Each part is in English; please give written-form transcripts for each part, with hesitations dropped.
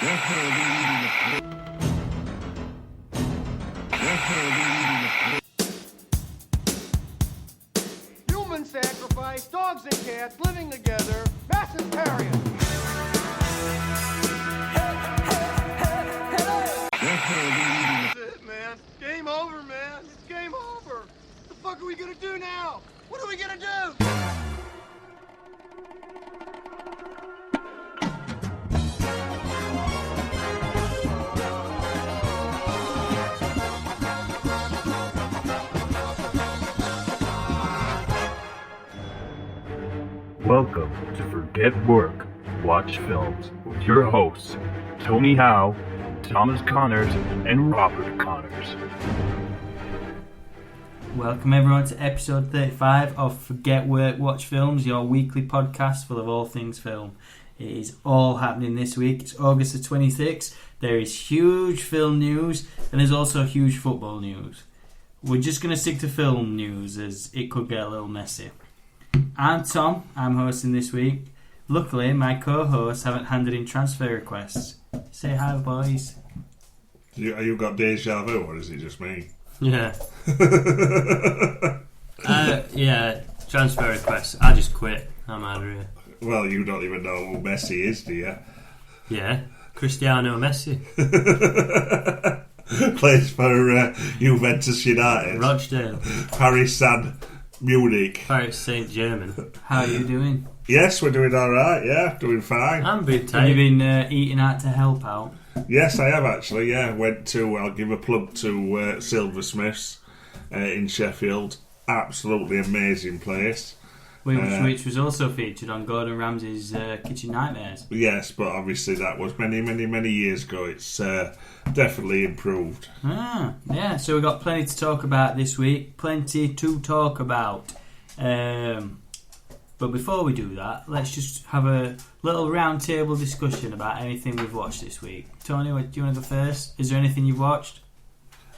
Human sacrifice, dogs and cats living together, mass hysteria. That's it, man. Game over, man. It's game over. What the fuck are we gonna do now? What are we gonna do? Welcome to Forget Work, Watch Films with your hosts, Tony Howe, Thomas Connors, and Robert Connors. Welcome everyone to episode 35 of Forget Work, Watch Films, your weekly podcast full of all things film. It is all happening this week. It's August the 26th. There is huge film news and there's also huge football news. We're just going to stick to film news as it could get a little messy. I'm Tom, I'm hosting this week. Luckily, my co-hosts haven't handed in transfer requests. Say hi, boys. You got deja vu, or is it just me? Yeah. Yeah, transfer requests. I just quit. I'm out of here. Well, you don't even know who Messi is, do you? Yeah, Cristiano Messi. Plays for Juventus United. Rochdale. Paris and Munich. Paris Saint-Germain. How are you doing? Yes, we're doing alright, yeah, doing fine. I'm a bit Have you tired. been eating out to help out? Yes, I have actually, yeah. I'll give a plug to Silversmiths in Sheffield. Absolutely amazing place. Which was also featured on Gordon Ramsay's Kitchen Nightmares. Yes, but obviously that was many years ago. It's definitely improved. Yeah, so we've got plenty to talk about this week. Plenty to talk about. But before we do that, let's just have a little round table discussion about anything we've watched this week. Tony, do you want to go first? Is there anything you've watched?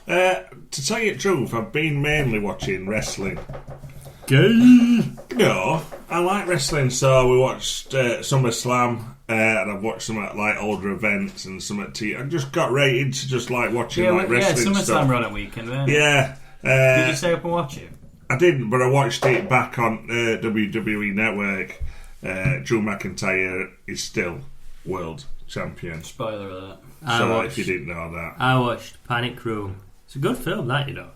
To tell you the truth, I've been mainly watching wrestling. No, I like wrestling, so we watched SummerSlam, and I've watched some at like older events and some at I just got right into just like watching wrestling stuff. SummerSlam ran at weekend, weren't it? Yeah. Did you stay up and watch it? I didn't, but I watched it back on WWE Network. Drew McIntyre is still world champion. Spoiler alert. If you didn't know that. I watched Panic Room. It's a good film, that, you know.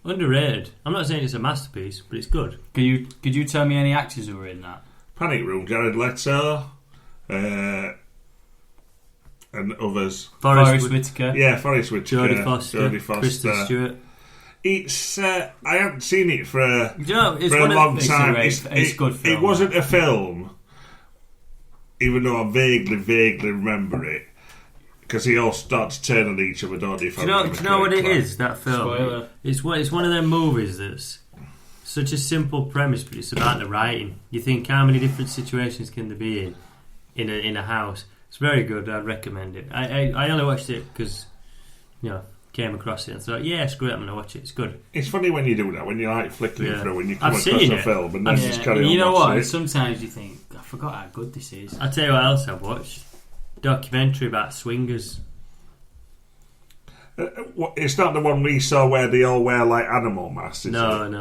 Underrated. I'm not saying it's a masterpiece, but it's good. Could you tell me any actors who were in that? Panic Room, Jared Leto, and others. Forrest Whitaker. Yeah, Forrest Whitaker. Jodie Foster. Kristen Stewart. It's I haven't seen it for a It's for a long time. It's a good film. It wasn't a film, even though I vaguely remember it, because they all start to turn on each other, don't they? Do you know what it is, that film? Spoiler. It's one of them movies that's such a simple premise, but it's about the writing. You think, how many different situations can there be in a house? It's very good. I'd recommend it. I only watched it because, came across it and thought, yeah, screw it, I'm going to watch it. It's good. It's funny when you do that, when you're like flickering through, when you come I've across seen a it. film and then just carry on. You know what? watching it. Sometimes you think, I forgot how good this is. I'll tell you what else I've watched. Documentary about swingers. It's not the one we saw where they all wear like animal masks, is No. it?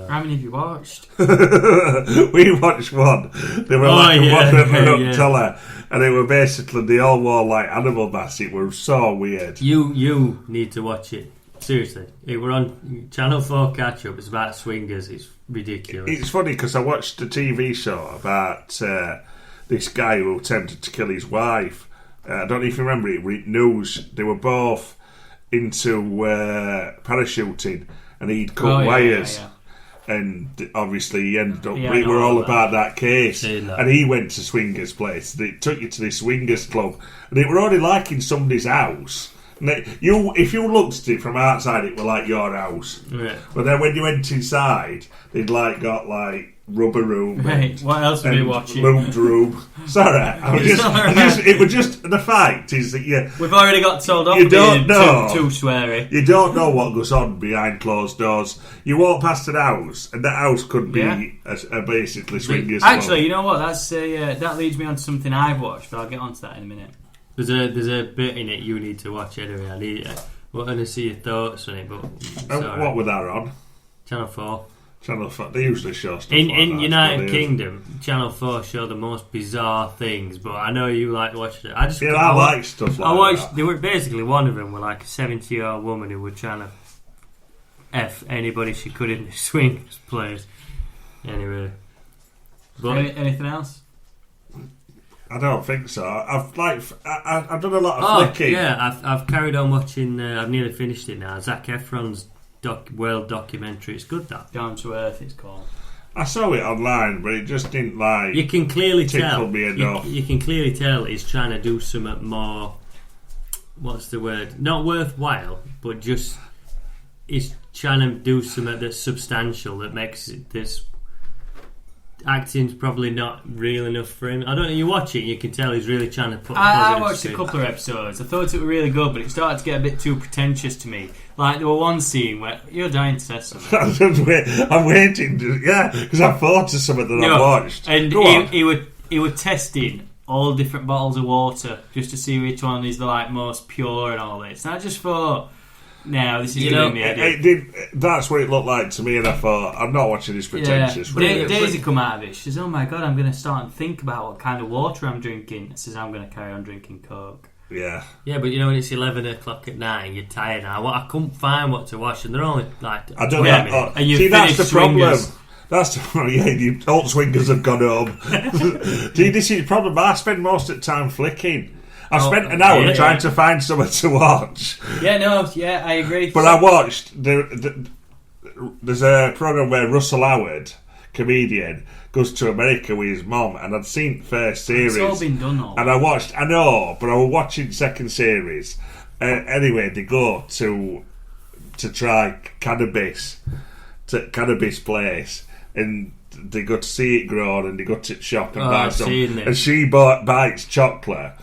How many have you watched? We watched one. They were one teller, and they were basically, they all wore like animal masks. It was so weird. You need to watch it. Seriously. It were on Channel 4 catch up. It's about swingers. It's ridiculous. It's funny because I watched a TV show about this guy who attempted to kill his wife. I don't know if you remember it. News. They were both into parachuting, and he'd cut wires. Yeah. And obviously he ended up. Yeah, we were all that. about that case, and he went to swingers' place. They took you to this swingers club, and it were only like in somebody's house. And if you looked at it from outside, it were like your house. Yeah. But then when you went inside, they'd like got like rubber room. Right, what else were you watching? Lubed room. Sorry, it was just the fact is that we've already got told off. You don't know. Too sweary. You don't know what goes on behind closed doors. You walk past an house, and that house could be a basically swingers. Actually, you know what? That leads me on to something I've watched, but I'll get onto that in a minute. There's a bit in it you need to watch anyway. I want to see your thoughts on it, but what were that on? Channel 4. Channel 4. They usually show stuff In like that, United Kingdom, Channel 4 show the most bizarre things, but I know you like watching it. I like stuff like that. They were basically, one of them were like a 70-year-old woman who were trying to F anybody she could in the swingers place. Anyway. But Anything else? I don't think so. I've done a lot of flicking. Yeah, I've carried on watching. I've nearly finished it now. Zac Efron's world documentary. It's good, that. Down to Earth, it's called. I saw it online, but it just didn't You can clearly tell. Me enough. You can clearly tell he's trying to do something more. What's the word? Not worthwhile, but just he's trying to do something that's substantial that makes it this. Acting's probably not real enough for him. I don't know. You watch it, you can tell he's really trying to put. I watched a couple of episodes. I thought it was really good, but it started to get a bit too pretentious to me. Like there was one scene where you're dying to say something. I'm waiting. Because I thought of something that I watched. And he was testing all different bottles of water just to see which one is the most pure and all this. And I just thought, no, this is giving me a headache. That's what it looked like to me, and I thought, I'm not watching this pretentious. Yeah. Daisy come out of it. She says, "Oh my god, I'm going to start and think about what kind of water I'm drinking." I says, "I'm going to carry on drinking Coke." Yeah, but when it's 11 o'clock at night and you're tired now, I couldn't find what to watch, and they're only like I don't know. And you see, that's the Swingers. problem. That's the old swingers have gone home. See, this is the problem. I spend most of the time flicking. I've spent an hour trying to find something to watch. I agree. But I watched there's a program where Russell Howard, comedian, goes to America with his mom, and I'd seen the first series. It's all been done all. And I was watching second series. Anyway, they go to try cannabis place, and they go to see it grown, and they go to the shop and buy some. And she bites chocolate.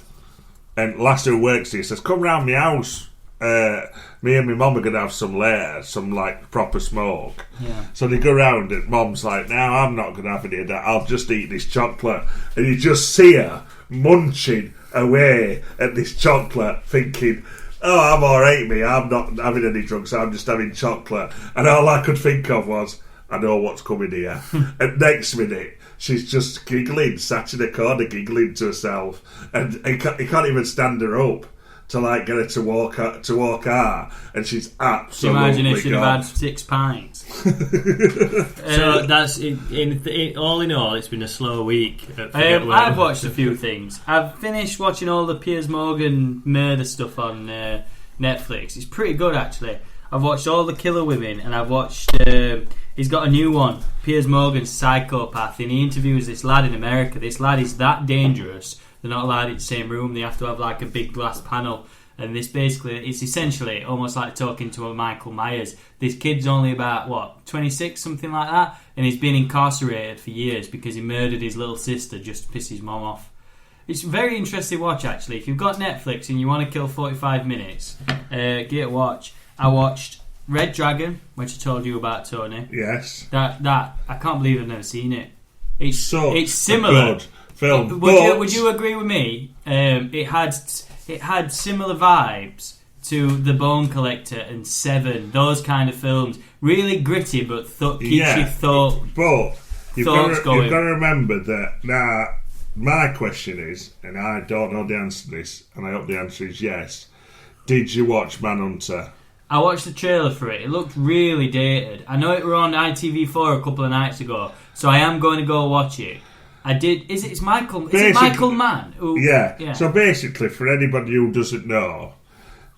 And last who works here says, "Come round my house. Me and my mum are going to have some later, some proper smoke." Yeah. So they go round, and Mum's like, "No, I'm not going to have any of that. I'll just eat this chocolate." And you just see her munching away at this chocolate, thinking, "Oh, I'm alright, me. I'm not having any drugs. I'm just having chocolate." And all I could think of was, I know what's coming here. And next minute, she's just giggling, sat in a corner, giggling to herself, and he can't even stand her up to get her to walk out, and she's absolutely. Imagine if she'd have had 6 pints. So that's all in all, it's been a slow week. I've watched a few things. I've finished watching all the Piers Morgan murder stuff on Netflix. It's pretty good, actually. I've watched all the Killer Women, and I've watched. He's got a new one, Piers Morgan's Psychopath, and he interviews this lad in America. This lad is that dangerous. They're not allowed in the same room. They have to have a big glass panel. And this basically, it's essentially almost like talking to a Michael Myers. This kid's only about, 26, something like that? And he's been incarcerated for years because he murdered his little sister just to piss his mom off. It's a very interesting watch, actually. If you've got Netflix and you want to kill 45 minutes, give it a watch. I watched Red Dragon, which I told you about, Tony. Yes. That I can't believe I've never seen it. It's similar. Good film. Would you agree with me? It had similar vibes to The Bone Collector and Seven. Those kind of films, really gritty, but keeps your thoughts going. You've got to remember that. Now, my question is, and I don't know the answer to this, and I hope the answer is yes. Did you watch Manhunter? I watched the trailer for it. It looked really dated. I know it were on ITV4 a couple of nights ago, so I am going to go watch it. I did. Is it Michael Mann? Yeah. So basically, for anybody who doesn't know,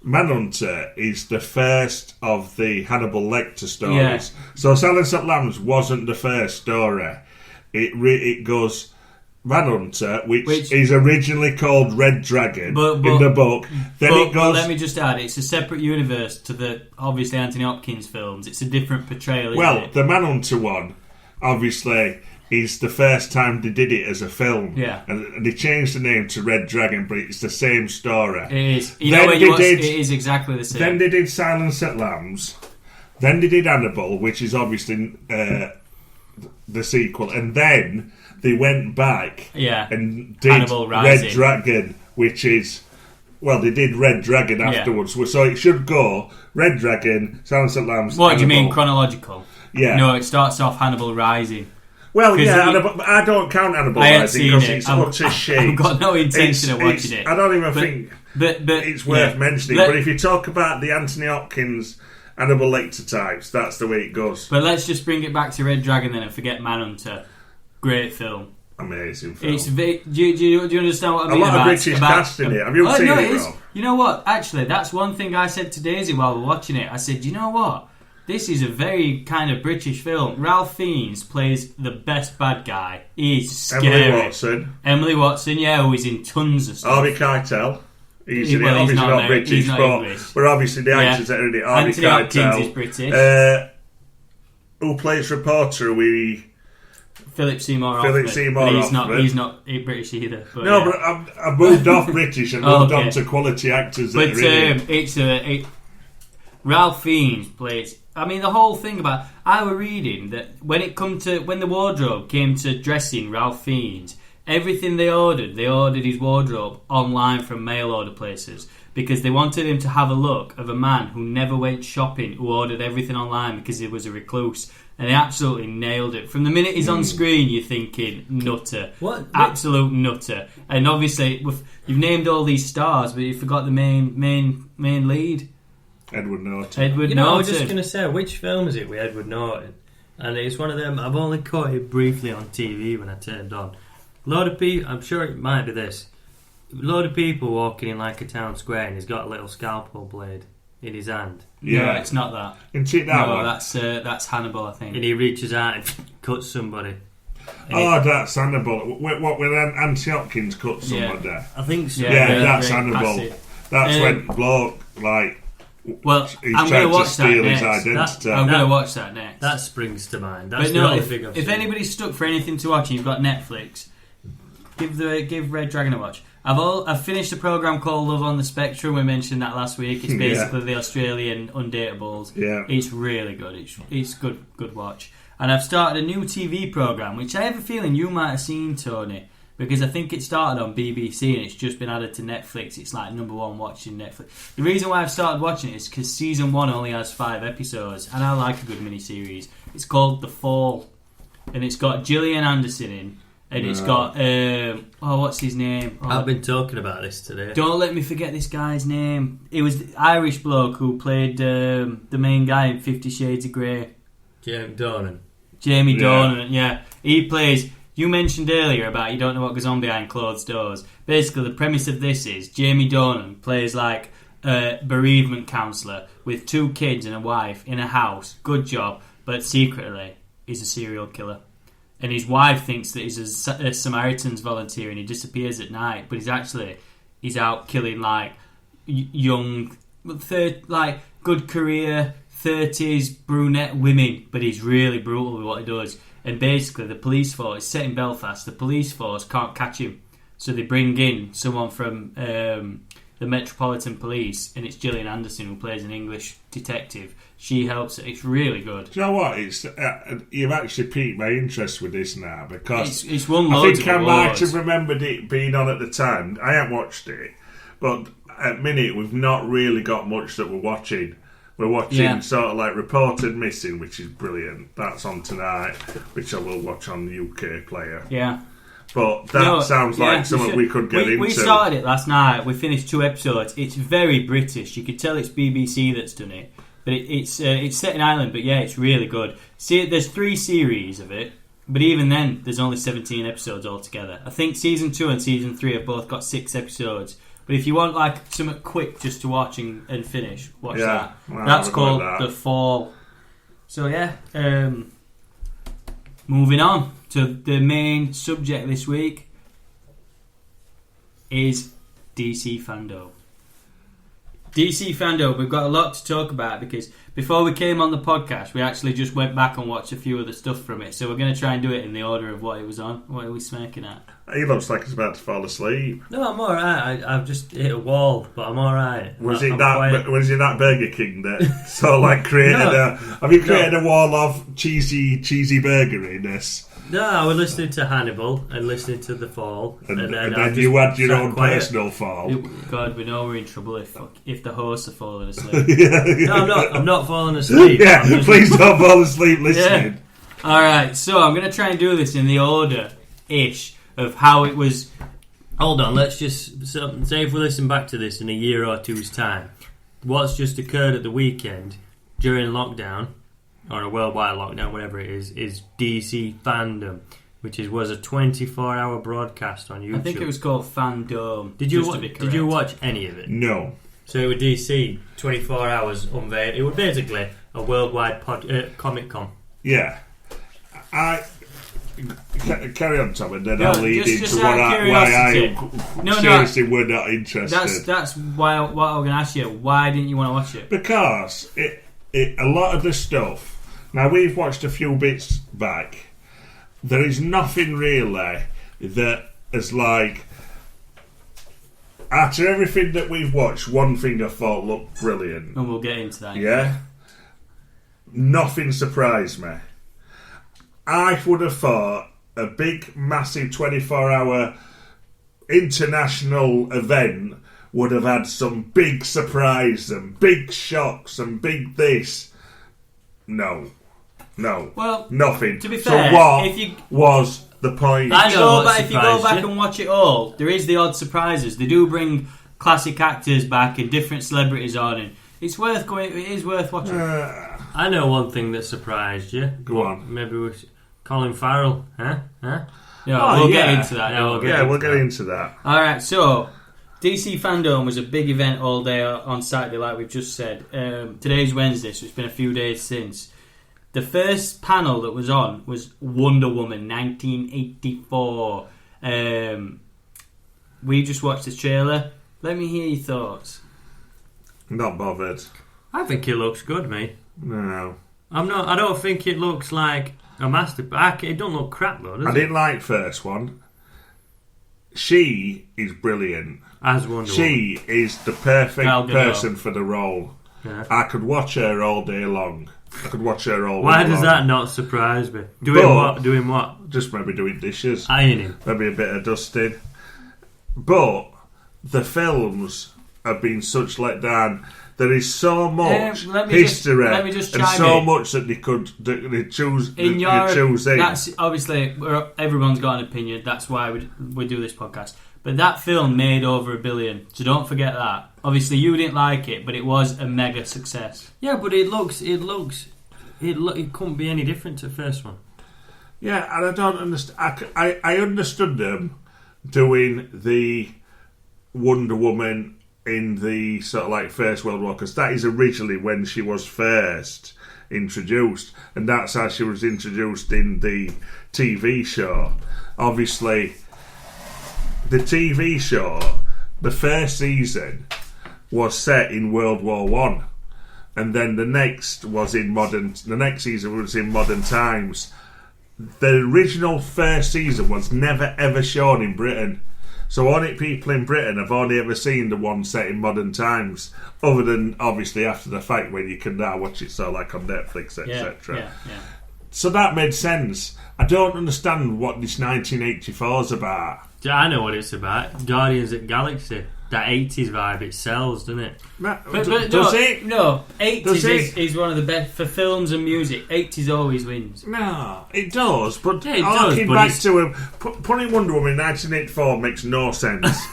Manhunter is the first of the Hannibal Lecter stories. Yeah. So Silence at Lambs wasn't the first story. It goes Manhunter, which is originally called Red Dragon in the book. But let me just add, it's a separate universe to the obviously Anthony Hopkins films. It's a different portrayal. The Manhunter one, obviously, is the first time they did it as a film. Yeah. And they changed the name to Red Dragon, but it's the same story. It is. It is exactly the same. Then they did Silence at Lambs. Then they did Hannibal, which is obviously the sequel. And then they went back and did Red Dragon, which is Well, they did Red Dragon Yeah. afterwards, so it should go Red Dragon, Silence of the Lambs. What do you mean Hannibal. chronological? Yeah. No, it starts off Hannibal Rising. Well, 'Cause yeah, it- but I don't count Hannibal I ain't Rising seen because it. it's utter shit. I've got no intention of watching it. I don't even think But it's worth mentioning. Let- But if you talk about the Anthony Hopkins Hannibal Lecter types, that's the way it goes. But let's just bring it back to Red Dragon then and forget Manhunter. Great film. Amazing film. It's do you understand what I mean? A lot of about- British about- cast in it. Have you seen no, it, is. Rob? You know what? Actually, that's one thing I said to Daisy while we were watching it. I said, you know what? This is a very kind of British film. Ralph Fiennes plays the best bad guy. He's scary. Emily Watson, yeah, who is in tons of stuff. Harvey Keitel. He's He's obviously not not Ameri- British, he's not but English. we're obviously the Yeah. actors that are in it. Harvey Anthony Hopkins Keitel. is British. Who plays reporter? Philip Seymour Philip Hoffman. Seymour But Hoffman. he's not British either. But, No, yeah. but I've moved off British and moved Okay. on to quality actors that But are in it. Ralph Fiennes plays. I mean, the whole thing about. I were reading that when the wardrobe came to dressing Ralph Fiennes, everything they ordered his wardrobe online from mail order places because they wanted him to have a look of a man who never went shopping, who ordered everything online because he was a recluse. And he absolutely nailed it. From the minute he's on screen, you're thinking, nutter. What? Absolute nutter. And obviously, you've named all these stars, but you forgot the main lead. Edward Norton. Edward You know, I Norton. was just going to say, which film is it with Edward Norton? And it's one of them, I've only caught it briefly on TV when I turned on. A lot of people, I'm sure it might be this. A load of people walking in like a town square and he's got a little scalpel blade in his hand. No, it's not that. Isn't it that No, one? that's Hannibal, I think. And he reaches out and cuts somebody. That's Hannibal. What, when Anthony Hopkins cut somebody? I think so. Yeah, that's very Hannibal. passive. That's when bloke, like, Well, he's I'm trying going to to watch that steal his next. identity. I'm going to watch that next. That springs to mind. That's But the no, only thing I've if seen. anybody's stuck for anything to watch and you've got Netflix, give Red Dragon a watch. I've finished a program called Love on the Spectrum. We mentioned that last week. It's basically the Australian Undateables. Yeah. It's really good. It's good watch. And I've started a new TV program, which I have a feeling you might have seen, Tony, because I think it started on BBC and it's just been added to Netflix. It's like number one watching Netflix. The reason why I've started watching it is because season 1 only has 5 episodes, and I like a good miniseries. It's called The Fall, and it's got Gillian Anderson in, and it's got what's his name? I've been talking about this today. Don't let me forget this guy's name. It was the Irish bloke who played the main guy in 50 Shades of Grey. Jamie Dornan. Jamie Dornan, yeah. He plays... You mentioned earlier about you don't know what goes on behind closed doors. Basically, the premise of this is Jamie Dornan plays like a bereavement counsellor with 2 kids and a wife in a house. Good job. But secretly, he's a serial killer. And his wife thinks that he's a Samaritan's volunteer and he disappears at night. But he's out killing like young, like good career, 30s brunette women. But he's really brutal with what he does. And basically, the police force, it's set in Belfast, the police force can't catch him. So they bring in someone from the Metropolitan Police, and it's Gillian Anderson who plays an English detective. She helps it. It's really good. Do you know what? It's you've actually piqued my interest with this now because It's won I loads think of I might awards. have remembered it being on at the time. I haven't watched it, but at minute we've not really got much that we're watching. We're watching sort of like Reported Missing, which is brilliant. That's on tonight, which I will watch on the UK player. Yeah. But that sounds like something we could get into. We started it last night. We finished 2 episodes. It's very British. You could tell it's BBC that's done it. But it's set in Ireland, but yeah, it's really good. See, there's 3 series of it, but even then, there's only 17 episodes altogether. I think Season 2 and Season 3 have both got 6 episodes. But if you want like something quick just to watch and finish, watch that. Well, That's called The Fall. So yeah, moving on to the main subject this week is DC Fandome. DC Fandome, we've got a lot to talk about because before we came on the podcast, we actually just went back and watched a few of the stuff from it. So we're going to try and do it in the order of what it was on. What are we smirking at? He looks like he's about to fall asleep. No, I'm alright. I've just hit a wall, but I'm alright. Was I'm it that Burger King that sort of like created have you created a wall of cheesy burgeriness? No, I was listening to Hannibal and listening to The Fall, And then then I you just had your sat own quiet. personal fall. God, we know we're in trouble if the hosts are falling asleep. No, I'm not falling asleep. Yeah, I'm just- please don't fall asleep listening. All right, so I'm going to try and do this in the order-ish of how it was. Hold on, let's just say if we listen back to this in a year or two's time, what's just occurred at the weekend during lockdown, or a worldwide lockdown, whatever it is DC Fandome, which was a 24-hour broadcast on YouTube. I think it was called Fandome. Did you watch any of it? No. So it was DC 24 hours unveiled. It was basically a worldwide Comic Con. Yeah. Carry on, Tom, and then No, I'll lead just into out of why curiosity. I seriously were not interested. That's why what I'm going to ask you. Why didn't you want to watch it? Because a lot of the stuff. Now we've watched a few bits back. There is nothing really that is like. After everything that we've watched, one thing I thought looked brilliant. And we'll get into that. Yeah. Nothing surprised me. I would have thought a big, massive 24-hour international event would have had some big surprise and big shocks and big this. No. Well, nothing. to be fair, so what if you was the point? if you go surprised back you. and watch it all, there is the odd surprises. They do bring classic actors back and different celebrities on, and it's worth going. It is worth watching. I know one thing that surprised you. Go on. Maybe we Colin Farrell, huh? Yeah, Oh, we'll yeah. get into that. Yeah, we'll Get into that. All right, so DC Fandome was a big event all day on Saturday, like we've just said. Today's Wednesday, so it's been a few days since. The first panel that was on was Wonder Woman 1984. We just watched the trailer. Let me hear your thoughts. Not bothered. I think it looks good, mate. No. I'm not. I don't think it looks like a masterpiece. It don't look crap though, does I it? didn't like first one. She is brilliant. As Wonder Woman. She is the perfect Gal Gadot. person for the role. Yeah. I could watch her all day long. I could watch her all Why week does long. that not surprise me? Doing But- what? Doing what? Just maybe doing dishes. Ironing. Maybe a bit of dusting. But the films have been such letdown. There is so much let me history let me just and chime so in. much that they choose. In they your, choose in. that's obviously everyone's got an opinion. That's why we do this podcast. But that film made over $1 billion, so don't forget that. Obviously, you didn't like it, but it was a mega success. Yeah, but it couldn't be any different to the first one. Yeah, and I don't understand. I understood them doing the Wonder Woman in the sort of like First World War, because that is originally when she was first introduced, and that's how she was introduced in the TV show. Obviously, the TV show, the first season was set in World War One, and then the next season was in modern times. The original first season was never ever shown in Britain. So only people in Britain have only ever seen the one set in modern times, other than obviously after the fact when you can now watch it so like on Netflix, etc. Yeah. So that made sense. I don't understand what this 1984 is about. Yeah, I know what it's about. Guardians of the Galaxy. That 80s vibe, it sells, doesn't it? But Does it? No, 80s Does it? is one of the best for films and music. 80s always wins. No, it does, but Yeah, it harking does, but back it's- to putting Wonder Woman in 1984 makes no sense.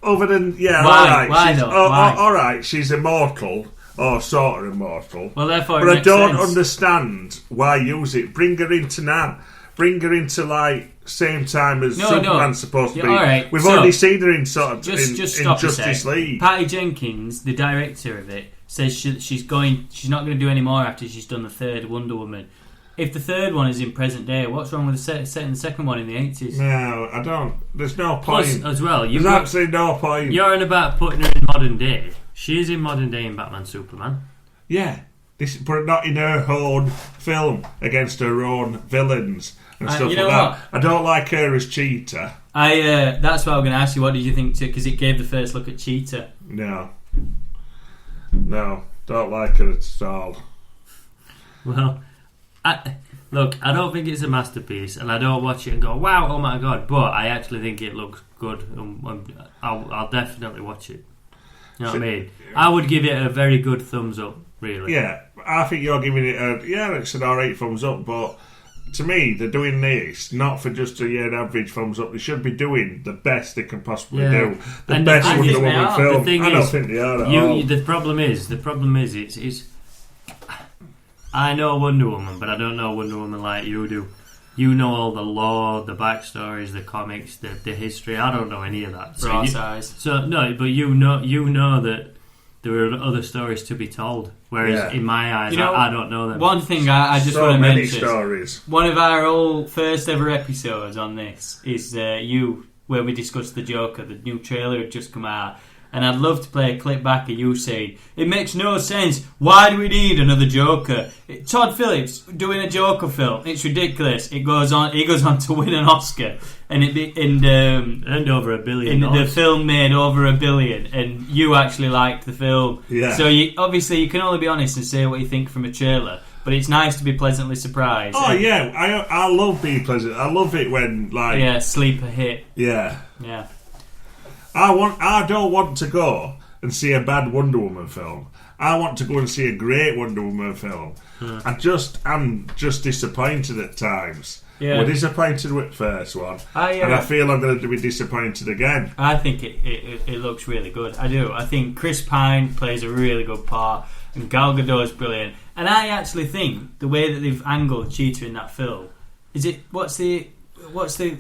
Other than, yeah, Why? alright, Why she's, not? Why? alright, she's immortal, or sort of immortal. Well, therefore, But it I makes don't sense. understand why use it. Bring her into now. Bring her into like same time as Superman's supposed to be. Yeah, alright, We've so, already seen her in sort of Just in stop a Justice sec. League. Patty Jenkins, the director of it, says she's not going to do any more after she's done the third Wonder Woman. If the third one is in present day, what's wrong with setting the second one in the 80s? No, I don't. There's no Plus, point. as well, There's absolutely no point. you're on about putting her in modern day. She is in modern day in Batman Superman. Yeah, but not in her own film against her own villains and stuff you like know that. what? I don't like her as Cheetah. That's what I'm going to ask you. What did you think? Because it gave the first look at Cheetah. No, don't like her at all. Well, Look, I don't think it's a masterpiece, and I don't watch it and go, wow, oh my god, but I actually think it looks good, and I'll definitely watch it. You know what I mean? I would give it a very good thumbs up, really. Yeah, I think you're giving it it's an alright thumbs up, but to me, they're doing this not for just an average thumbs up. They should be doing the best they can possibly do. The best Wonder Woman film. I don't think they are at all. The problem is, it's I know Wonder Woman, but I don't know Wonder Woman like you do. You know all the lore, the backstories, the comics, the history. I don't know any of that. But you know that there are other stories to be told. Whereas in my eyes, I don't know them. One thing I just want to mention: stories. One of our first ever episodes on this is where we discussed the Joker. The new trailer had just come out. And I'd love to play a clip back of you saying, it makes no sense. Why do we need another Joker? Todd Phillips doing a Joker film. It's ridiculous. He goes on to win an Oscar. And and over $1 billion. The film made over $1 billion. And you actually liked the film. Yeah. So obviously you can only be honest and say what you think from a trailer. But it's nice to be pleasantly surprised. Oh, yeah. I love being pleasant. I love it when, like... Yeah, sleeper hit. Yeah. Yeah. I don't want to go and see a bad Wonder Woman film. I want to go and see a great Wonder Woman film. I'm just disappointed at times. Yeah. We're disappointed with the first one, and I feel I'm going to be disappointed again. I think it looks really good. I do. I think Chris Pine plays a really good part, and Gal Gadot is brilliant. And I actually think the way that they've angled Cheetah in that film what's the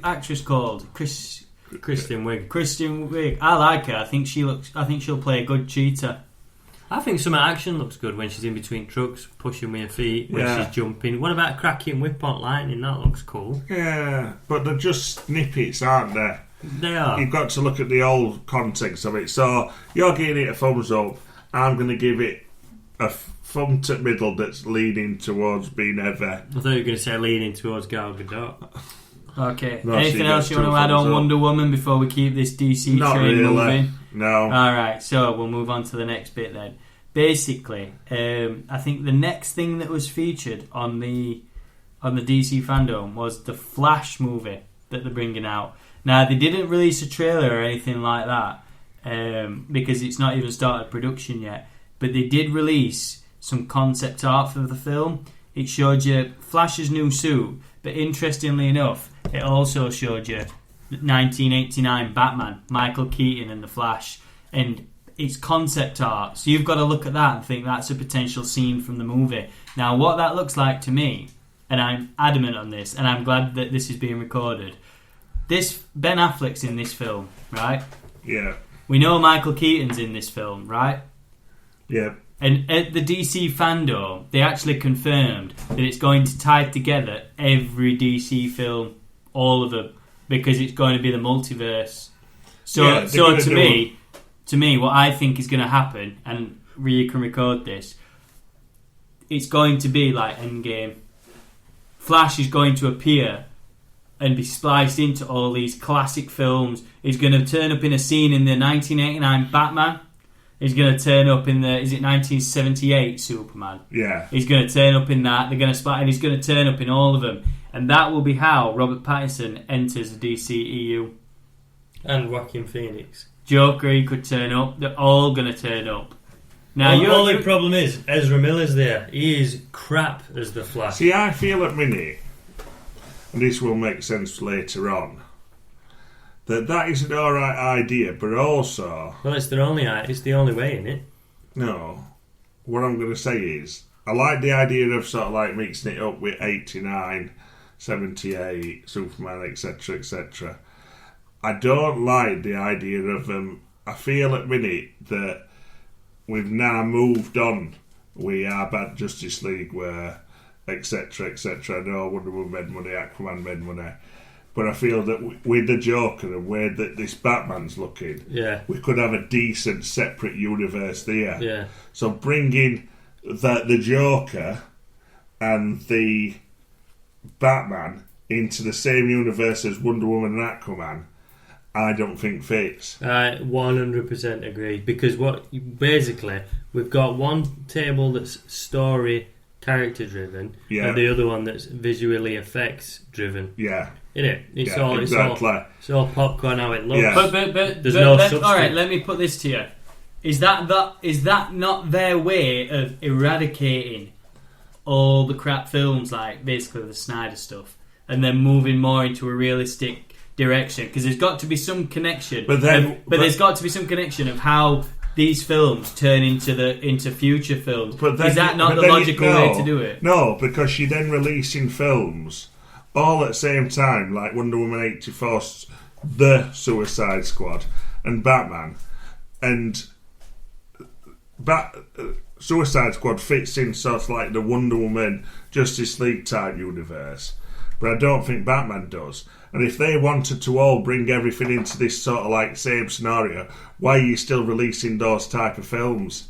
actress called? Kristen Wiig. I like her. I think she'll play a good Cheetah. I think some action looks good when she's in between trucks, pushing with her feet, when she's jumping. What about cracking whip on lightning? That looks cool. Yeah, but they're just snippets, aren't they? They are. You've got to look at the whole context of it. So you're giving it a thumbs up. I'm going to give it a thumb to middle that's leaning towards being Eva. I thought you were going to say leaning towards Gal Gadot. Okay. Anything else you want to add on Wonder Woman before we keep this DC train moving? No. Alright, so we'll move on to the next bit then. Basically, I think the next thing that was featured on the DC Fandome was the Flash movie that they're bringing out. Now, they didn't release a trailer or anything like that because it's not even started production yet. But they did release some concept art for the film. It showed you Flash's new suit, but interestingly enough, it also showed you 1989 Batman, Michael Keaton and the Flash, and it's concept art. So you've got to look at that and think that's a potential scene from the movie. Now, what that looks like to me, and I'm adamant on this, and I'm glad that this is being recorded. Ben Affleck's in this film, right? Yeah. We know Michael Keaton's in this film, right? Yeah. And at the DC Fandome, they actually confirmed that it's going to tie together every DC film, all of them, because it's going to be the multiverse. So to me, what I think is going to happen, and Rhea can record this, it's going to be like Endgame. Flash is going to appear and be spliced into all these classic films. He's going to turn up in a scene in the 1989 Batman. He's going to turn up in the 1978 Superman? Yeah. He's going to turn up in that. They're going to split, and he's going to turn up in all of them. And that will be how Robert Pattinson enters the DCEU. And Joaquin Phoenix. Joker, he could turn up. They're all going to turn up. Now, the only problem is Ezra Miller's there. He is crap as the Flash. See, I feel at minute, and this will make sense later on, that is an alright idea, but also... Well, it's the only way, isn't it? No. What I'm going to say is, I like the idea of sort of like mixing it up with 89, 78, Superman, etc, etc. I don't like the idea of I feel at minute that we've now moved on. We are bad Justice League where etc, etc. I know Wonder Woman made money, Aquaman made money. But I feel that with the Joker and the way that this Batman's looking, we could have a decent separate universe there. Yeah. So bringing the Joker and the Batman into the same universe as Wonder Woman and Aquaman, I don't think fits. I 100% agree, because basically we've got one table that's story character driven, Yeah. and the other one that's visually effects driven. Yeah. Isn't it? It's Yeah, all exactly. it's all popcorn how it looks. Yeah. But There's no substance. all right, let me put this to you. Is that not their way of eradicating all the crap films, like basically the Snyder stuff, and then moving more into a realistic direction? Because there's got to be some connection. But there's got to be some connection of how these films turn into future films. Is that not the logical way to do it? No, because you're then releasing films all at the same time, like Wonder Woman 84's The Suicide Squad and Batman, and Suicide Squad fits in sort of like the Wonder Woman Justice League type universe, but I don't think Batman does. And if they wanted to all bring everything into this sort of like same scenario, why are you still releasing those type of films?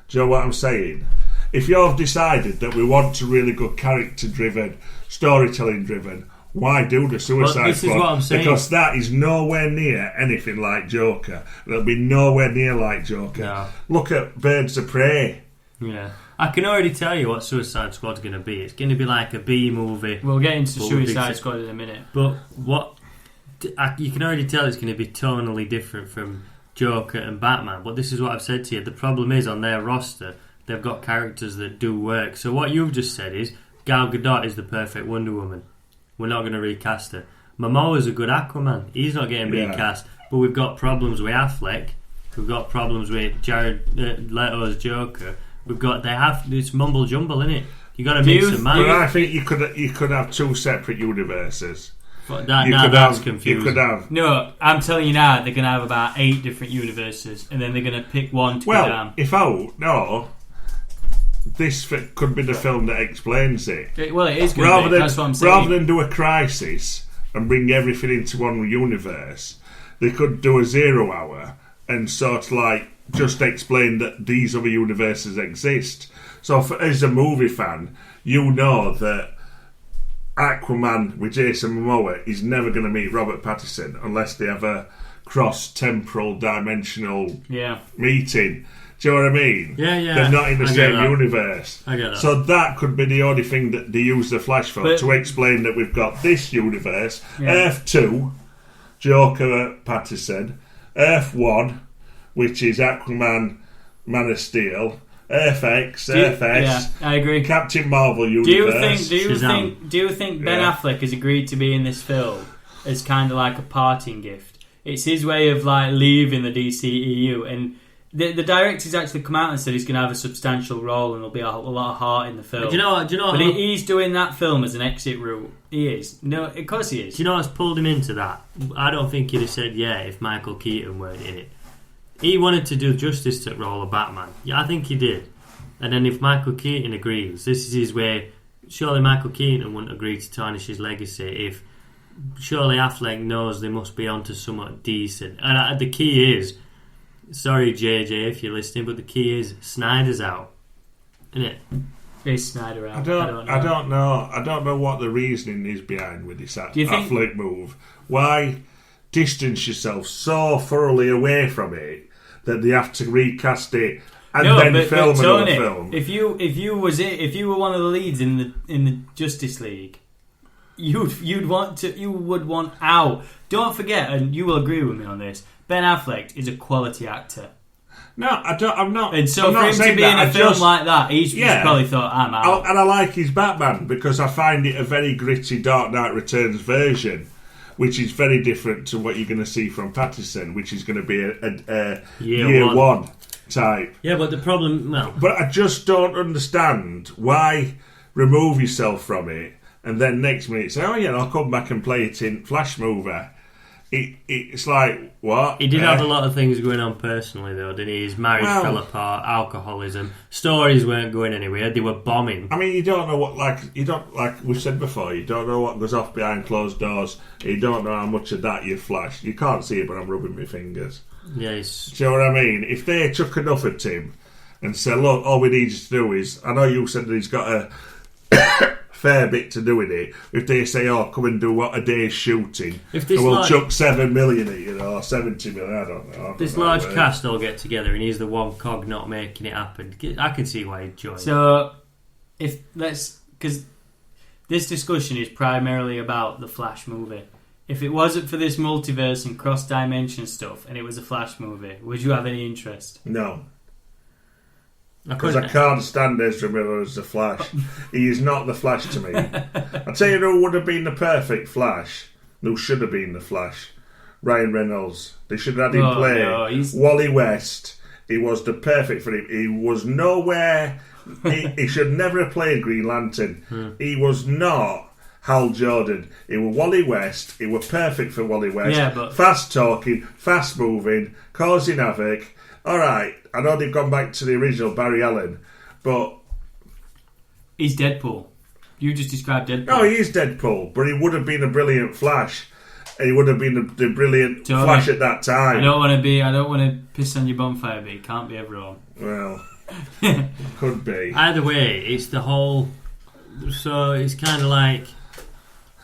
Do you know what I'm saying? If you've decided that we want a really good character driven, storytelling driven, why do the Suicide this Squad? Is what I'm saying. Because that is nowhere near anything like Joker. It'll be nowhere near like Joker. No. Look at Birds of Prey. Yeah. I can already tell you what Suicide Squad's going to be. It's going to be like a B movie. We'll get into Suicide Squad in a minute. But you can already tell it's going to be tonally different from Joker and Batman. But this is what I've said to you. The problem is on their roster, they've got characters that do work. So what you've just said is Gal Gadot is the perfect Wonder Woman. We're not going to recast her. Momoa's a good Aquaman. He's not getting recast. But we've got problems with Affleck. We've got problems with Jared Leto's Joker. It's mumble jumble, isn't it? You got to mix and match. But I think you could have two separate universes. But that's confusing. You could have. No, I'm telling you now, they're going to have about 8 different universes, and then they're going to pick one to go down. This could be the film that explains it. It is going to be. That's what I'm saying. Rather than do a crisis and bring everything into one universe, they could do a 0 hour and sort of like just explain that these other universes exist. So as a movie fan, you know that Aquaman with Jason Momoa is never going to meet Robert Pattinson unless they have a cross-temporal dimensional meeting. Do you know what I mean? Yeah. They're not in the same universe. I get that. So that could be the only thing that they use the Flash for, to explain that we've got this universe, Earth 2, Joker Pattinson, Earth 1, which is Aquaman, Man of Steel, Earth X, Earth S. Yeah, I agree. Captain Marvel universe. Do you think Ben Affleck has agreed to be in this film as kind of like a parting gift? It's his way of like leaving the DCEU, and the director's actually come out and said he's going to have a substantial role and there'll be a lot of heart in the film. Do you know what? But he's doing that film as an exit route. He is. No, of course he is. Do you know what's pulled him into that? I don't think he'd have said yeah if Michael Keaton weren't in it. He wanted to do justice to the role of Batman. Yeah, I think he did. And then if Michael Keaton agrees, this is his way. Surely Michael Keaton wouldn't agree to tarnish his legacy if surely Affleck knows they must be onto somewhat decent. And the key is, sorry JJ if you're listening, but the key is Snyder's out, isn't it? Is Snyder out? I don't know. I don't know what the reasoning is behind with this Affleck move. Why distance yourself so thoroughly away from it that they have to recast it and film another film? If you were one of the leads in the Justice League, you would want out. Don't forget, and you will agree with me on this, Ben Affleck is a quality actor. No, I'm not. And so I'm for not him to be in a film like that, he's probably thought, I'm out. And I like his Batman because I find it a very gritty Dark Knight Returns version, which is very different to what you're going to see from Pattinson, which is going to be a year one type. Yeah, but the problem... Well, but I just don't understand why remove yourself from it and then next minute say, I'll come back and play it in Flash movie. It's like, what? He did have a lot of things going on personally, though, didn't he? His marriage fell apart, alcoholism, stories weren't going anywhere, they were bombing. I mean, you don't know what, like we've said before, you don't know what goes off behind closed doors. You don't know how much of that you flash. You can't see it, but I'm rubbing my fingers. Yes. Do you know what I mean? If they took enough at him and said, look, all we need you to do is, I know you said that he's got a fair bit to do with it. If they say, come and do a day's shooting, and we'll chuck 7 million at you, or 70 million, I don't know. This large cast all get together and he's the one cog not making it happen. I can see why he'd join. So, because this discussion is primarily about the Flash movie. If it wasn't for this multiverse and cross-dimension stuff, and it was a Flash movie, would you have any interest? No. Because I can't stand Ezra Miller as the Flash. He is not the Flash to me. I'll tell you who would have been the perfect Flash. Who should have been the Flash? Ryan Reynolds. They should have had him play Wally West. He was the perfect for him. He was nowhere. He should never have played Green Lantern. He was not Hal Jordan. He was Wally West. He was perfect for Wally West. Yeah, but fast talking, fast moving, causing havoc. All right, I know they've gone back to the original Barry Allen, but he's Deadpool. You just described Deadpool. No, he is Deadpool, but he would have been a brilliant Flash. He would have been the brilliant Flash at that time. I don't want to piss on your bonfire, but he can't be everyone. Well, could be. Either way, it's the whole. So it's kind of like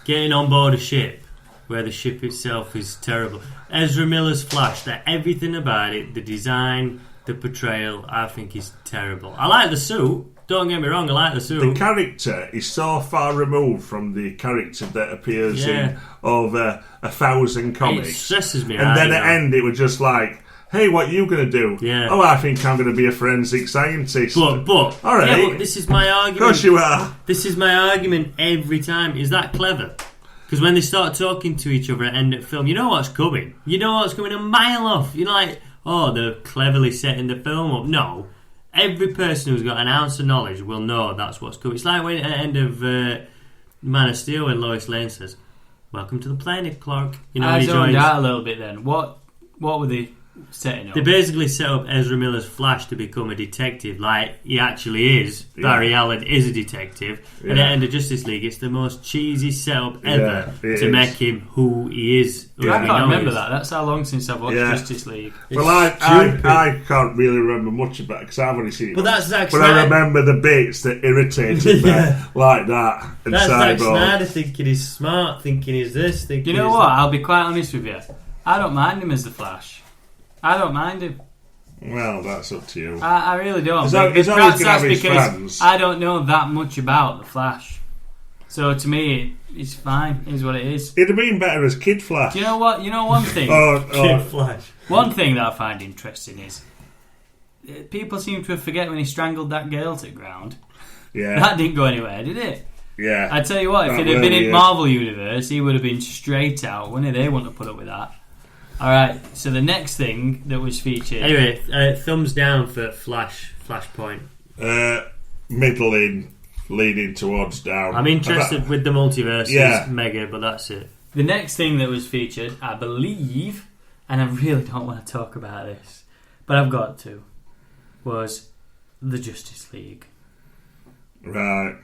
getting on board a ship where the ship itself is terrible. Ezra Miller's Flash, that everything about it, the design, the portrayal, I think is terrible. I like the suit. Don't get me wrong, I like the suit. The character is so far removed from the character that appears in over 1,000 comics. It stresses me. And then at the end, it was just like, hey, what are you going to do? Yeah. Oh, I think I'm going to be a forensic scientist. But all right. Yeah, but this is my argument. Of course you are. This is my argument every time. Is that clever? Because when they start talking to each other at the end of film, you know what's coming. You know what's coming a mile off. You're like, oh, they're cleverly setting the film up. No. Every person who's got an ounce of knowledge will know that's what's coming. It's like when at the end of Man of Steel when Lois Lane says, "Welcome to the planet, Clark." You know, I zoned out a little bit then. What were they setting up? They basically set up Ezra Miller's Flash to become a detective, like he actually is. Yeah. Barry Allen is a detective. Yeah. And at the end of Justice League, it's the most cheesy setup ever to make him who he is. I can't remember that. That's how long since I've watched Justice League. Well, I can't really remember much about it because I've only seen it. But that's Zack Snyder. But I remember the bits that irritated me like that. And that's Zack Snyder thinking he's smart, thinking he's this, thinking you know what? I'll be quite honest with you. I don't mind him as the Flash. I don't mind him. Well, that's up to you. I really don't. He's always going to have his fans. I don't know that much about the Flash. So to me, it's fine. It is what it is. It'd have been better as Kid Flash. Do you know what? You know one thing? Kid Flash. One thing that I find interesting is people seem to forget when he strangled that girl to the ground. Yeah. That didn't go anywhere, did it? Yeah. I tell you what, if it had been in Marvel Universe, he would have been straight out, wouldn't he? They wouldn't have put up with that. Alright, so the next thing that was featured... Anyway, thumbs down for Flashpoint. Middling, leaning towards down. I'm interested with the multiverse, mega, but that's it. The next thing that was featured, I believe, and I really don't want to talk about this, but I've got to, was the Justice League. Right.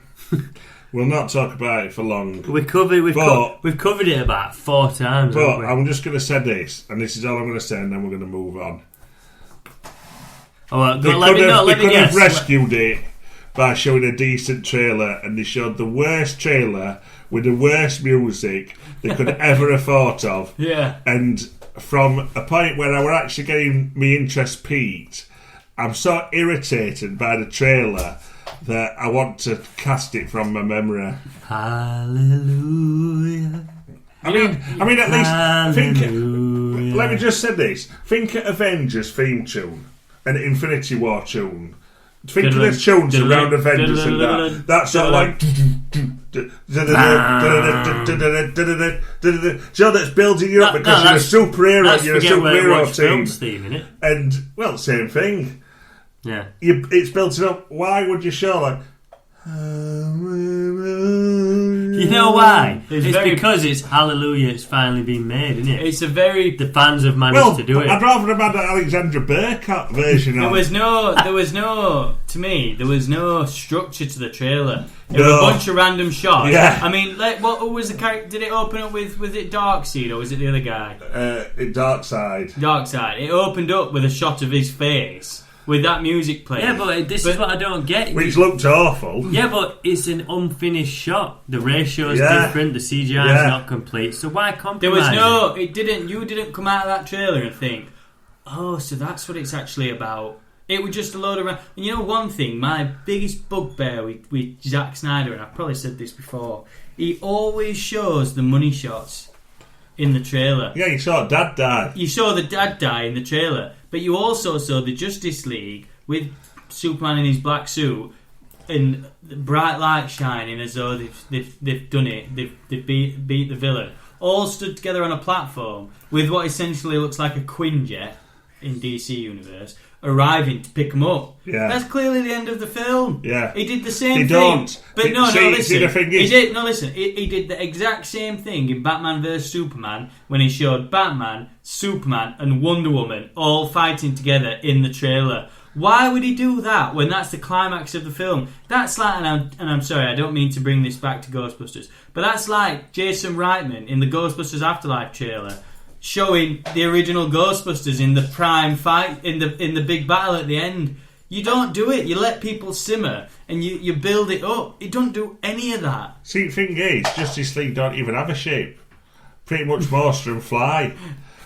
We'll not talk about it for long. We've covered it about 4 times. But I'm just going to say this, and this is all I'm going to say, and then we're going to move on. They could have rescued it by showing a decent trailer, and they showed the worst trailer with the worst music they could ever have thought of. Yeah. And from a point where I were actually getting my interest peaked, I'm so irritated by the trailer that I want to cast it from my memory. Hallelujah. I mean, at least think. Let me just say this: think of Avengers theme tune and Infinity War tune. Think of the tunes around Avengers and that. That's sort of like. Do you know that's building you up because you're a superhero. You're a superhero team, and well, same thing. Yeah, it's built it up. Why would you show like? You know why? It's because it's Hallelujah. It's finally been made, isn't it? It's a very the fans have managed to do it. I'd rather have had the Alexandra Burkhart version. There was no. To me, there was no structure to the trailer. It was a bunch of random shots. Yeah. I mean, like, what was the character? Did it open up with? Was it Darkseid or was it the other guy? Darkseid. Darkseid. It opened up with a shot of his face. With that music playing. Yeah, but this is what I don't get. Which looked awful. Yeah, but it's an unfinished shot. The ratio is different. The CGI is not complete. So why compromise? There was no. It didn't. You didn't come out of that trailer and think, oh, so that's what it's actually about. It was just a load of... And you know one thing, my biggest bugbear with Zack Snyder, and I've probably said this before, he always shows the money shots in the trailer. Yeah, you saw Dad die. You saw the dad die in the trailer, but you also saw the Justice League with Superman in his black suit and the bright light shining as though they've done it. They've beat the villain. All stood together on a platform with what essentially looks like a Quinjet in DC Universe arriving to pick them up. Yeah. That's clearly the end of the film. Yeah. He did the same They thing. don't. But no, See, listen. the thing is- He did the exact same thing in Batman vs Superman when he showed Batman, Superman and Wonder Woman all fighting together in the trailer. Why would he do that when that's the climax of the film? That's like, and I'm sorry, I don't mean to bring this back to Ghostbusters, but that's like Jason Reitman in the Ghostbusters Afterlife trailer showing the original Ghostbusters in the prime fight, in the big battle at the end. You don't do it. You let people simmer and you build it up. You don't do any of that. See, the thing is, Justice League don't even have a shape. Pretty much monster and fly.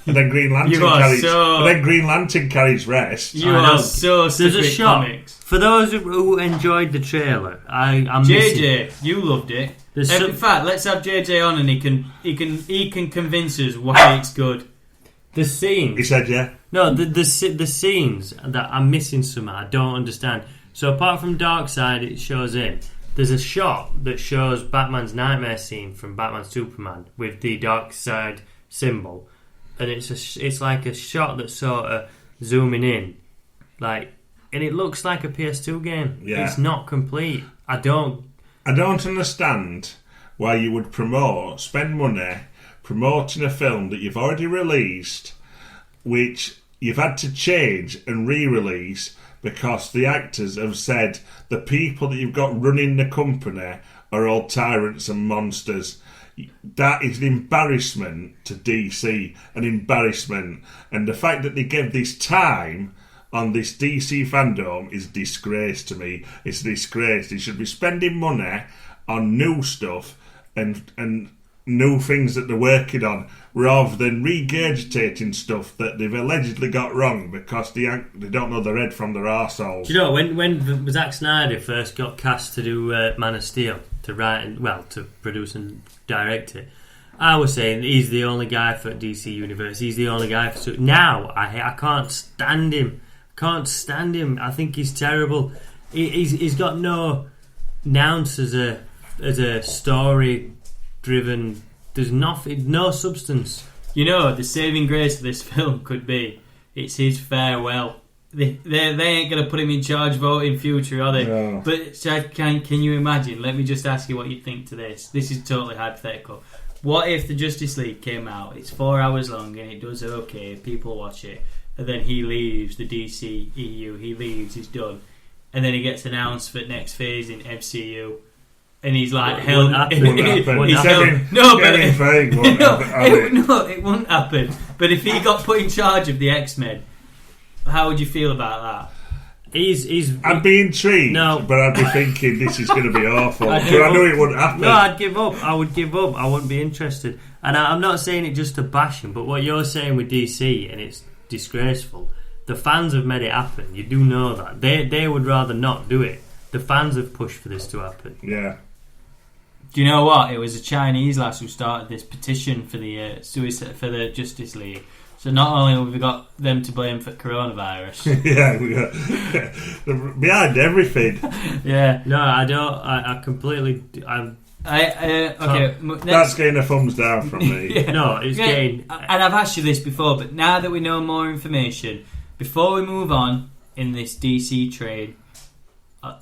And then Green Lantern carries rest. You are so sick There's a with shot. comics. For those who enjoyed the trailer, I'm missing. JJ, you loved it. In fact, let's have JJ on and he can convince us why it's good. The scenes. He said, yeah. No, the scenes that I'm missing somehow. I don't understand. So apart from Darkseid, it shows in. There's a shot that shows Batman's nightmare scene from Batman Superman with the Darkseid symbol, and it's like a shot that's sort of zooming in, and it looks like a PS2 game. Yeah. It's not complete. I don't understand why you would spend money promoting a film that you've already released, which you've had to change and re-release because the actors have said the people that you've got running the company are all tyrants and monsters. That is an embarrassment to DC, an embarrassment. And the fact that they gave this time on this DC fandom is a disgrace to me. It's a disgrace. They should be spending money on new stuff and new things that they're working on, rather than regurgitating stuff that they've allegedly got wrong because they don't know their head from their arseholes. Do you know when Zack Snyder first got cast to do Man of Steel, to produce and direct it, I was saying he's the only guy for DC Universe. He's the only guy for... Now I can't stand him. I think he's terrible. He's got no ounce as a story driven. There's nothing, no substance. You know, the saving grace of this film could be it's his farewell. They ain't going to put him in charge vote in future, are they? No. But can you imagine? Let me just ask you what you think to this. This is totally hypothetical. What if the Justice League came out? It's 4 hours long and it does okay. People watch it, and then he leaves the DC EU. He leaves. He's done, and then he gets announced for next phase in MCU. And he's like, it won't happen. It won't happen. But if he got put in charge of the X-Men, how would you feel about that? I'd be intrigued, but I'd be thinking this is going to be awful. But I knew it wouldn't happen. No, I'd give up. I would give up. I wouldn't be interested. And I'm not saying it just to bash him, but what you're saying with DC, and it's disgraceful. The fans have made it happen. You do know that. They would rather not do it. The fans have pushed for this to happen. Yeah. Do you know what? It was a Chinese lass who started this petition for the Justice League. So not only have we got them to blame for coronavirus. Yeah, we got behind everything. Yeah. No, I don't. I completely. Okay. That's getting a thumbs down from me. Yeah. No, it's getting. And I've asked you this before, but now that we know more information, before we move on in this DC trade,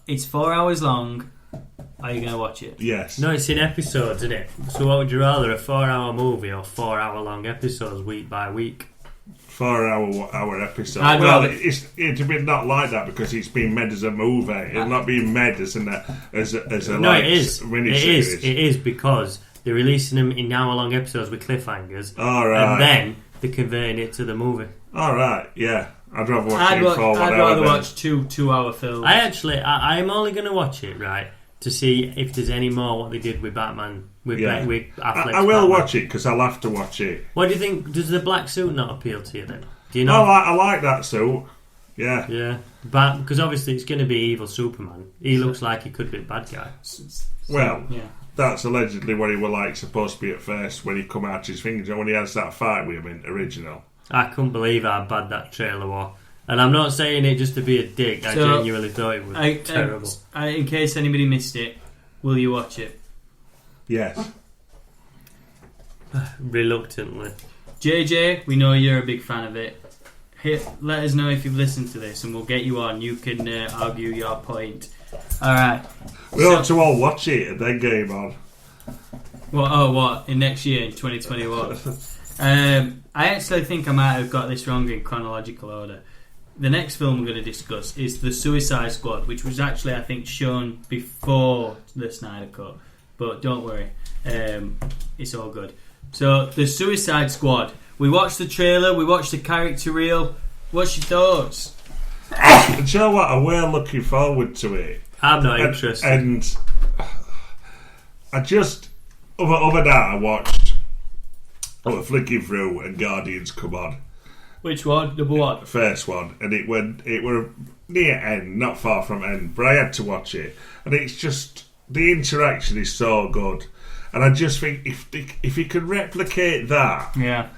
it's 4 hours long. Are you going to watch it? Yes. No, it's in episodes, isn't it? So what would you rather, a 4 hour movie or 4 hour long episodes week by week? 4 hour episode. It's a bit not like that because it's been made as a movie. It's not being made as a no, it is. Miniseries. It is because they're releasing them in hour long episodes with cliffhangers. All right. And then they're converting it to the movie. All right. Yeah. I'd rather watch it for 1 hour. I'd rather watch two hour films. I'm only going to watch it, right, to see if there's any more what they did with Batman. With Affleck's I will watch it because I'll have to watch it. What do you think? Does the black suit not appeal to you then? Do you No, know? I like that suit. Yeah. Yeah, but because obviously it's going to be evil Superman. He looks like he could be a bad guy. Well, yeah. that's allegedly what he was like supposed to be at first when he come out his fingers. When he has that fight with him in original. I couldn't believe how bad that trailer was. And I'm not saying it just to be a dick. I genuinely thought it was terrible. In case anybody missed it, will you watch it? Yes. Reluctantly. JJ, we know you're a big fan of it. Let us know if you've listened to this and we'll get you on. You can argue your point. Alright. We ought to all watch it and then game on. What? In next year, in 2021? I actually think I might have got this wrong in chronological order. The next film we're going to discuss is The Suicide Squad, which was actually, I think, shown before the Snyder Cut. But don't worry, it's all good. So, The Suicide Squad. We watched the trailer, we watched the character reel. What's your thoughts? And you know what? I were looking forward to it. I'm not interested. And I just... Other night I watched... I was flicking through and Guardians come on. Which one? Number one? The first one. And it were near end, not far from end. But I had to watch it. And it's just... The interaction is so good. And I just think if he could replicate that... Yeah.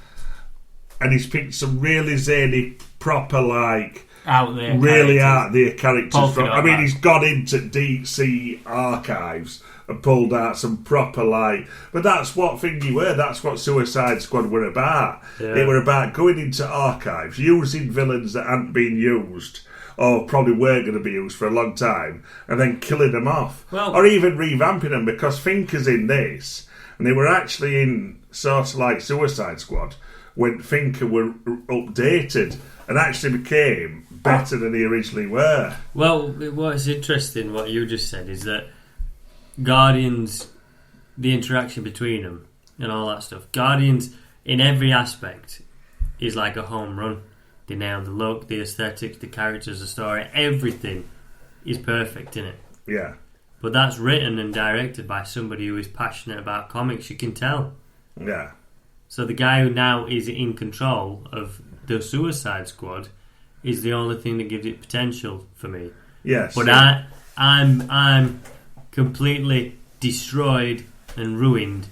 And he's picked some really zany, proper, like... Out there. Really out there characters from... I mean, that. he's gone into DC archives and pulled out some proper, like... But that's what Thingy were. That's what Suicide Squad were about. Yeah. They were about going into archives, using villains that hadn't been used... or probably weren't going to be used for a long time, and then killing them off. Well, or even revamping them, because Finker's in this, and they were actually in sort of like Suicide Squad when Finker were updated and actually became better than they originally were. Well, what's interesting, what you just said, is that Guardians, the interaction between them and all that stuff, Guardians in every aspect is like a home run. They nailed the look, the aesthetics, the characters, the story, everything is perfect in it. Yeah. But that's written and directed by somebody who is passionate about comics, you can tell. Yeah. So the guy who now is in control of the Suicide Squad is the only thing that gives it potential for me. Yes. But I'm completely destroyed and ruined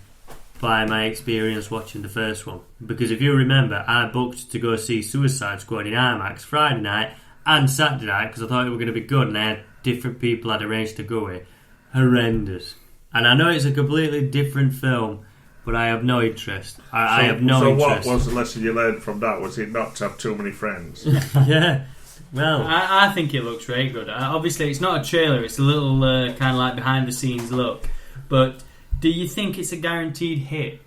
by my experience watching the first one. Because if you remember, I booked to go see Suicide Squad in IMAX Friday night and Saturday night because I thought it was going to be good, and I had different people I'd arranged to go with. Horrendous. And I know it's a completely different film, but I have no interest. I have no interest. So what was the lesson you learned from that? Was it not to have too many friends? Yeah. Well, I think it looks very good. Obviously, it's not a trailer. It's a little kind of like behind-the-scenes look. But do you think it's a guaranteed hit?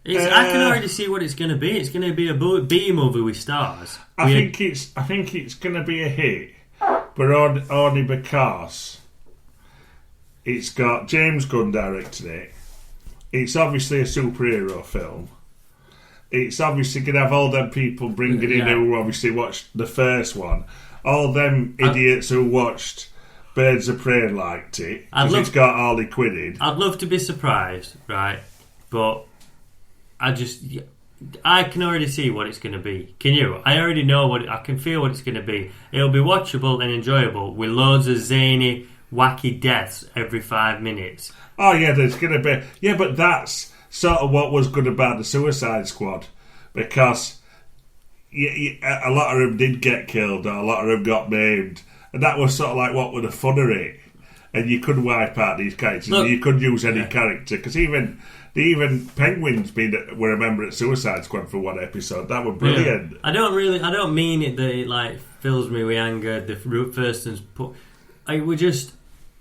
I can already see what it's going to be. It's going to be a B movie with stars. I think it's going to be a hit, but only because it's got James Gunn directing it. It's obviously a superhero film. It's obviously going to have all them people bringing in who obviously watched the first one. All them idiots who watched Birds of Prey liked it because it's got Harley Quinn in. I'd love to be surprised, right? But I can already see what it's going to be. Can you? I already know I can feel what it's going to be. It'll be watchable and enjoyable with loads of zany, wacky deaths every 5 minutes. Oh yeah, there's going to be... Yeah, but that's sort of what was good about the Suicide Squad, because a lot of them did get killed, or a lot of them got maimed, and that was sort of like what were the fun of it. And you could wipe out these characters, and you could use any character, because even Penguin's were a member at Suicide Squad for one episode. That was brilliant. Yeah. I don't mean it that it like fills me with anger. The first one's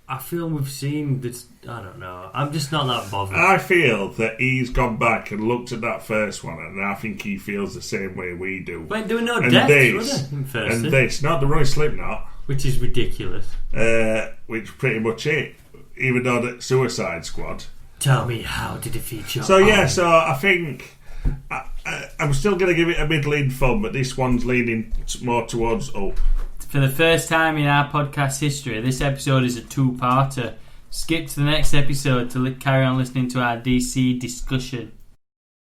I feel we've seen this. I don't know. I'm just not that bothered. I feel that he's gone back and looked at that first one, and I think he feels the same way we do. But there were no deaths, were there, in first? And this, not the Roy Slipknot, which is ridiculous. Which pretty much it. Even though the Suicide Squad. Tell me how to defeat your So yeah, so I think I'm still going to give it a middling fun, but this one's leaning more towards up. For the first time in our podcast history, this episode is a two-parter. Skip to the next episode to carry on listening to our DC discussion.